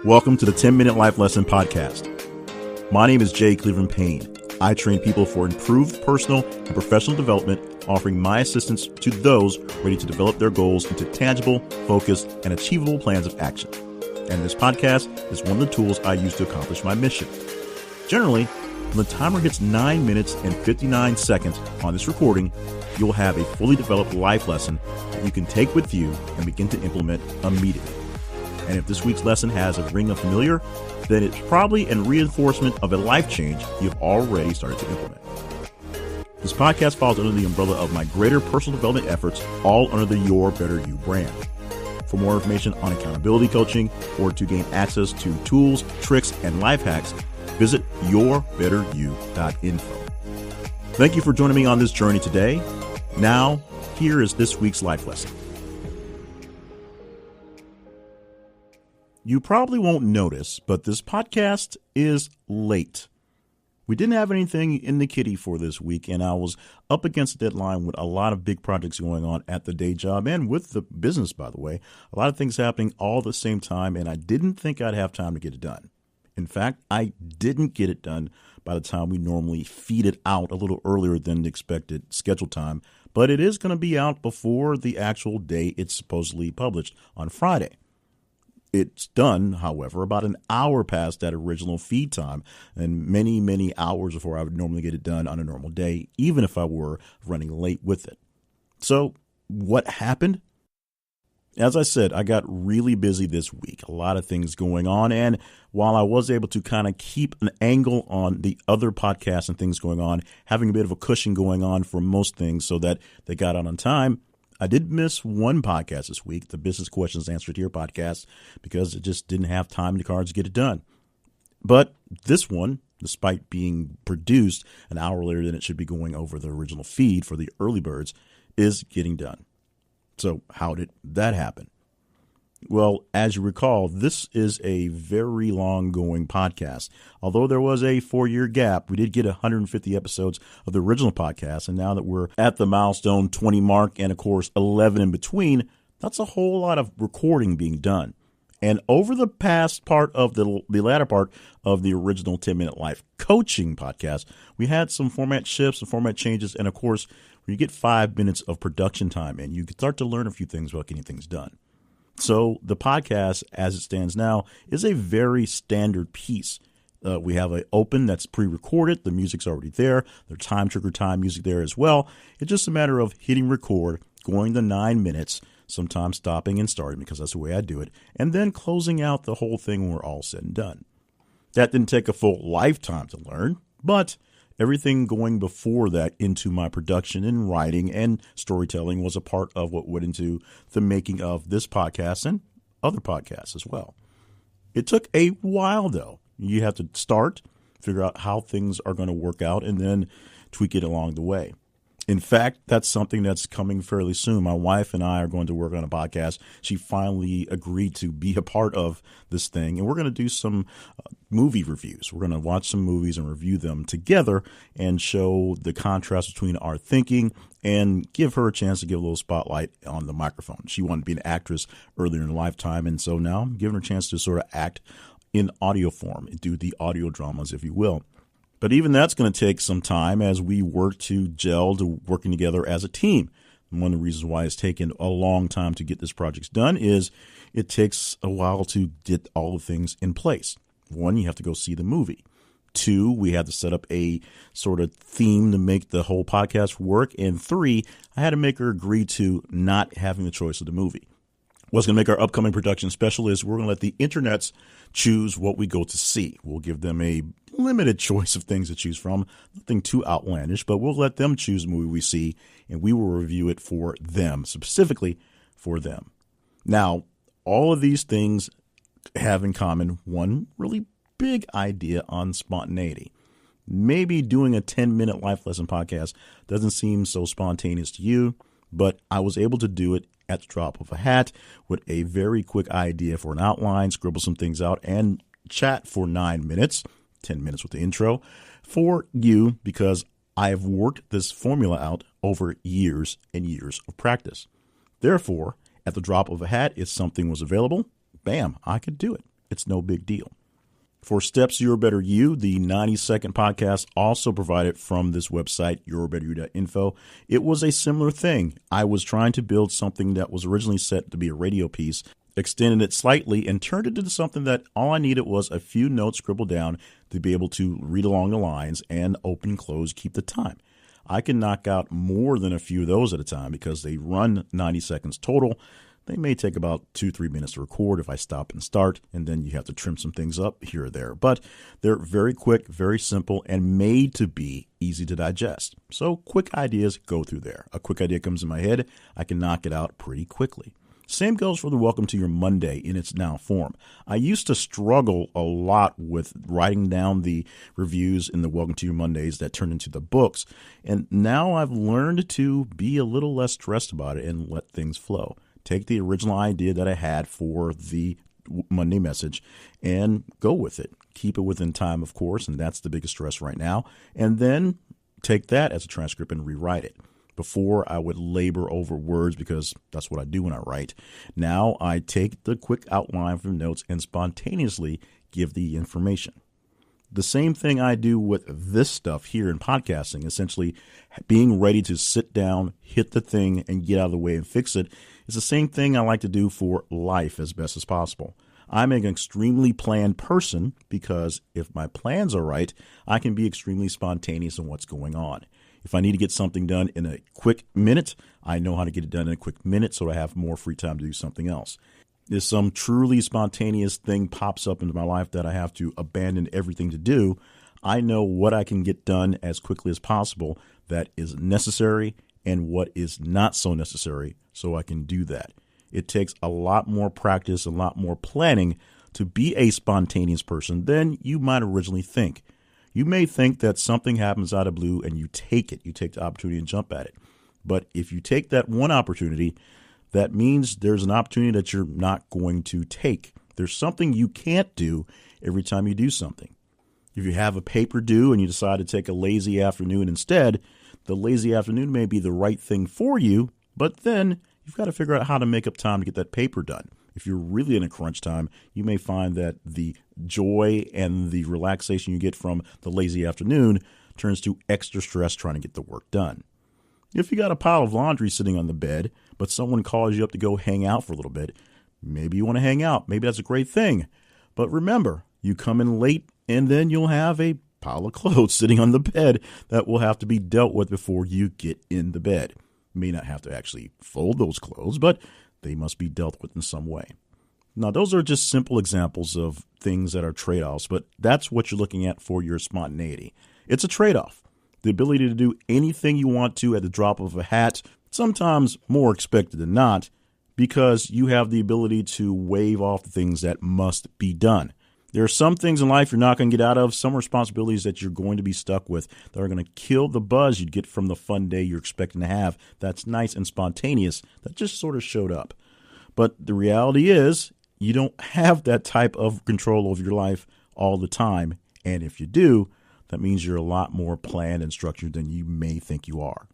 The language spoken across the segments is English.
Welcome to the 10-Minute Life Lesson Podcast. My name is Jay Cleveland Payne. I train people for improved personal and professional development, offering my assistance to those ready to develop their goals into tangible, focused, and achievable plans of action. And this podcast is one of the tools I use to accomplish my mission. Generally, when the timer hits 9 minutes and 59 seconds on this recording, you'll have a fully developed life lesson that you can take with you and begin to implement immediately. And if this week's lesson has a ring of familiar, then it's probably a reinforcement of a life change you've already started to implement. This podcast falls under the umbrella of my greater personal development efforts, all under the Your Better You brand. For more information on accountability coaching or to gain access to tools, tricks, and life hacks, visit yourbetteryou.info. Thank you for joining me on this journey today. Now, here is this week's life lesson. You probably won't notice, but this podcast is late. We didn't have anything in the kitty for this week, and I was up against a deadline with a lot of big projects going on at the day job and with the business, by the way. A lot of things happening all at the same time, and I didn't think I'd have time to get it done. In fact, I didn't get it done by the time we normally feed it out a little earlier than the expected scheduled time, but it is going to be out before the actual day it's supposedly published on Friday. It's done, however, about an hour past that original feed time and many, many hours before I would normally get it done on a normal day, even if I were running late with it. So what happened? As I said, I got really busy this week, a lot of things going on. And while I was able to kind of keep an angle on the other podcasts and things going on, having a bit of a cushion going on for most things so that they got out on time, I did miss one podcast this week, the Business Questions Answered Here podcast, because it just didn't have time in the cards to get it done. But this one, despite being produced an hour later than it should be going over the original feed for the early birds, is getting done. So how did that happen? Well, as you recall, this is a very long-going podcast. Although there was a 4-year gap, we did get 150 episodes of the original podcast. And now that we're at the milestone 20 mark and, of course, 11 in between, that's a whole lot of recording being done. And over the past part of the latter part of the original 10-Minute Life Coaching podcast, we had some format shifts and format changes. And, of course, when you get 5 minutes of production time and you can start to learn a few things about getting things done. So the podcast, as it stands now, is a very standard piece. We have an open that's pre-recorded. The music's already there. There's time trigger time music there as well. It's just a matter of hitting record, going the 9 minutes, sometimes stopping and starting because that's the way I do it, and then closing out the whole thing when we're all said and done. That didn't take a full lifetime to learn, but everything going before that into my production and writing and storytelling was a part of what went into the making of this podcast and other podcasts as well. It took a while, though. You have to start, figure out how things are going to work out, and then tweak it along the way. In fact, that's something that's coming fairly soon. My wife and I are going to work on a podcast. She finally agreed to be a part of this thing, and we're going to do some movie reviews. We're going to watch some movies and review them together and show the contrast between our thinking and give her a chance to give a little spotlight on the microphone. She wanted to be an actress earlier in her lifetime, and so now I'm giving her a chance to sort of act in audio form, do the audio dramas, if you will. But even that's going to take some time as we work to gel to working together as a team. And one of the reasons why it's taken a long time to get this project done is it takes a while to get all the things in place. One, you have to go see the movie. Two, we had to set up a sort of theme to make the whole podcast work. And three, I had to make her agree to not having the choice of the movie. What's going to make our upcoming production special is we're going to let the internets choose what we go to see. We'll give them a limited choice of things to choose from, nothing too outlandish, but we'll let them choose the movie we see, and we will review it for them, specifically for them. Now, all of these things have in common one really big idea on spontaneity. Maybe doing a 10-minute life lesson podcast doesn't seem so spontaneous to you, but I was able to do it at the drop of a hat with a very quick idea for an outline, scribble some things out, and chat for 9 minutes, 10 minutes with the intro, for you because I have worked this formula out over years and years of practice. Therefore, at the drop of a hat, if something was available, bam, I could do it. It's no big deal. For Steps Your Better You, the 90-second podcast also provided from this website, yourbetteryou.info. It was a similar thing. I was trying to build something that was originally set to be a radio piece, extended it slightly, and turned it into something that all I needed was a few notes scribbled down to be able to read along the lines and open, close, keep the time. I can knock out more than a few of those at a time because they run 90 seconds total. They may take about 2-3 minutes to record if I stop and start, and then you have to trim some things up here or there. But they're very quick, very simple, and made to be easy to digest. So quick ideas go through there. A quick idea comes in my head, I can knock it out pretty quickly. Same goes for the Welcome to Your Monday in its now form. I used to struggle a lot with writing down the reviews in the Welcome to Your Mondays that turned into the books, and now I've learned to be a little less stressed about it and let things flow. Take the original idea that I had for the Monday message and go with it. Keep it within time, of course, and that's the biggest stress right now. And then take that as a transcript and rewrite it. Before, I would labor over words because that's what I do when I write. Now I take the quick outline from notes and spontaneously give the information. The same thing I do with this stuff here in podcasting, essentially being ready to sit down, hit the thing, and get out of the way and fix it, is the same thing I like to do for life as best as possible. I'm an extremely planned person because if my plans are right, I can be extremely spontaneous in what's going on. If I need to get something done in a quick minute, I know how to get it done in a quick minute so I have more free time to do something else. If some truly spontaneous thing pops up into my life that I have to abandon everything to do, I know what I can get done as quickly as possible that is necessary and what is not so necessary so I can do that. It takes a lot more practice, a lot more planning to be a spontaneous person than you might originally think. You may think that something happens out of blue and you take it. You take the opportunity and jump at it. But if you take that one opportunity, that means there's an opportunity that you're not going to take. There's something you can't do every time you do something. If you have a paper due and you decide to take a lazy afternoon instead, the lazy afternoon may be the right thing for you, but then you've got to figure out how to make up time to get that paper done. If you're really in a crunch time, you may find that the joy and the relaxation you get from the lazy afternoon turns to extra stress trying to get the work done. If you got a pile of laundry sitting on the bed, but someone calls you up to go hang out for a little bit, maybe you want to hang out. Maybe that's a great thing. But remember, you come in late and then you'll have a pile of clothes sitting on the bed that will have to be dealt with before you get in the bed. You may not have to actually fold those clothes, but they must be dealt with in some way. Now, those are just simple examples of things that are trade-offs, but that's what you're looking at for your spontaneity. It's a trade-off. The ability to do anything you want to at the drop of a hat, sometimes more expected than not, because you have the ability to wave off the things that must be done. There are some things in life you're not going to get out of, some responsibilities that you're going to be stuck with that are going to kill the buzz you'd get from the fun day you're expecting to have. That's nice and spontaneous. That just sort of showed up. But the reality is you don't have that type of control over your life all the time. And if you do, that means you're a lot more planned and structured than you may think you are.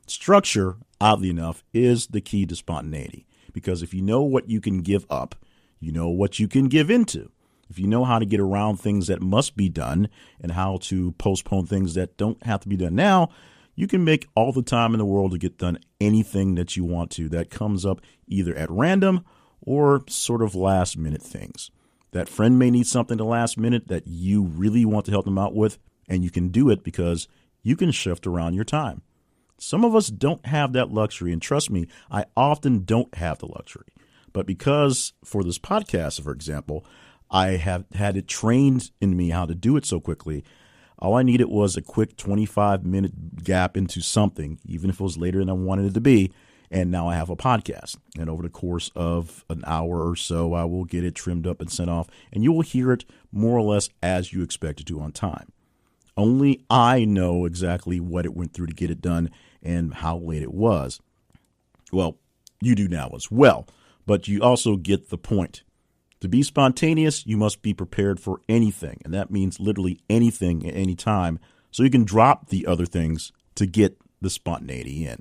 Structure, oddly enough, is the key to spontaneity. Because if you know what you can give up, you know what you can give into. If you know how to get around things that must be done and how to postpone things that don't have to be done now, you can make all the time in the world to get done anything that you want to that comes up either at random or sort of last minute things. That friend may need something the last minute that you really want to help them out with, and you can do it because you can shift around your time. Some of us don't have that luxury, and trust me, I often don't have the luxury. But because for this podcast, for example, I have had it trained in me how to do it so quickly. All I needed was a quick 25-minute gap into something, even if it was later than I wanted it to be. And now I have a podcast. And over the course of an hour or so, I will get it trimmed up and sent off. And you will hear it more or less as you expect it to on time. Only I know exactly what it went through to get it done and how late it was. Well, you do now as well. But you also get the point. To be spontaneous, you must be prepared for anything, and that means literally anything at any time, so you can drop the other things to get the spontaneity in.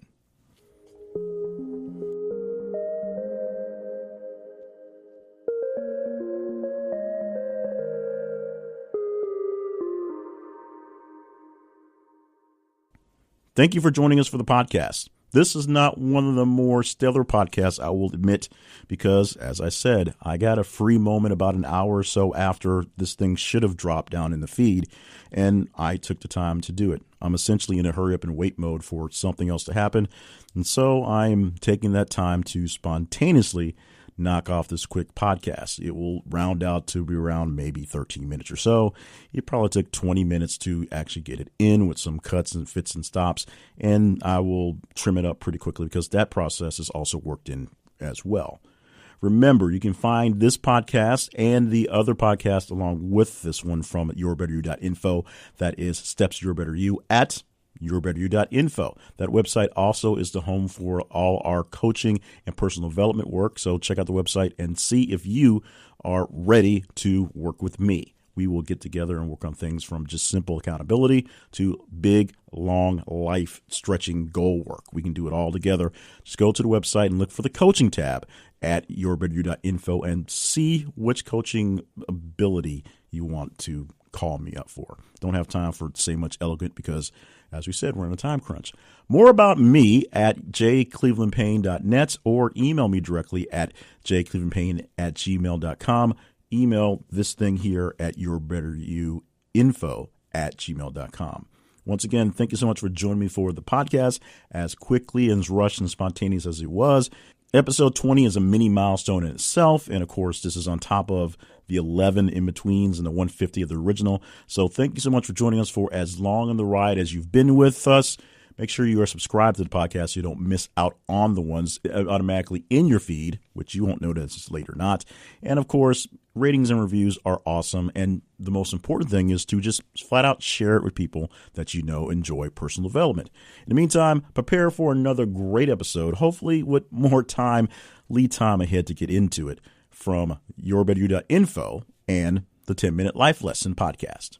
Thank you for joining us for the podcast. This is not one of the more stellar podcasts, I will admit, because, as I said, I got a free moment about an hour or so after this thing should have dropped down in the feed, and I took the time to do it. I'm essentially in a hurry up and wait mode for something else to happen, and so I'm taking that time to spontaneously knock off this quick podcast. It will round out to be around maybe 13 minutes or so. It probably took 20 minutes to actually get it in with some cuts and fits and stops, and I will trim it up pretty quickly because that process is also worked in as well. Remember, you can find this podcast and the other podcast along with this one from yourbetteryou.info. That is Steps Your Better You at yourbetteryou.info. That website also is the home for all our coaching and personal development work. So check out the website and see if you are ready to work with me. We will get together and work on things from just simple accountability to big, long, life-stretching goal work. We can do it all together. Just go to the website and look for the coaching tab at yourbetteryou.info and see which coaching ability you want to call me up for. Don't have time for say much elegant because, as we said, we're in a time crunch. More about me at jclevelandpayne.net or email me directly at jclevelandpayne@gmail.com. Email this thing here at yourbetteryouinfo@gmail.com. Once again, thank you so much for joining me for the podcast, as quickly and as rushed and spontaneous as it was. Episode 20 is a mini milestone in itself, and of course, this is on top of the 11 in-betweens and the 150 of the original. So thank you so much for joining us for as long on the ride as you've been with us. Make sure you are subscribed to the podcast so you don't miss out on the ones automatically in your feed, which you won't notice late or not. And of course, ratings and reviews are awesome. And the most important thing is to just flat out share it with people that you know enjoy personal development. In the meantime, prepare for another great episode, hopefully with more lead time ahead to get into it, from yourbetteryou.info and the 10-Minute Life Lesson podcast.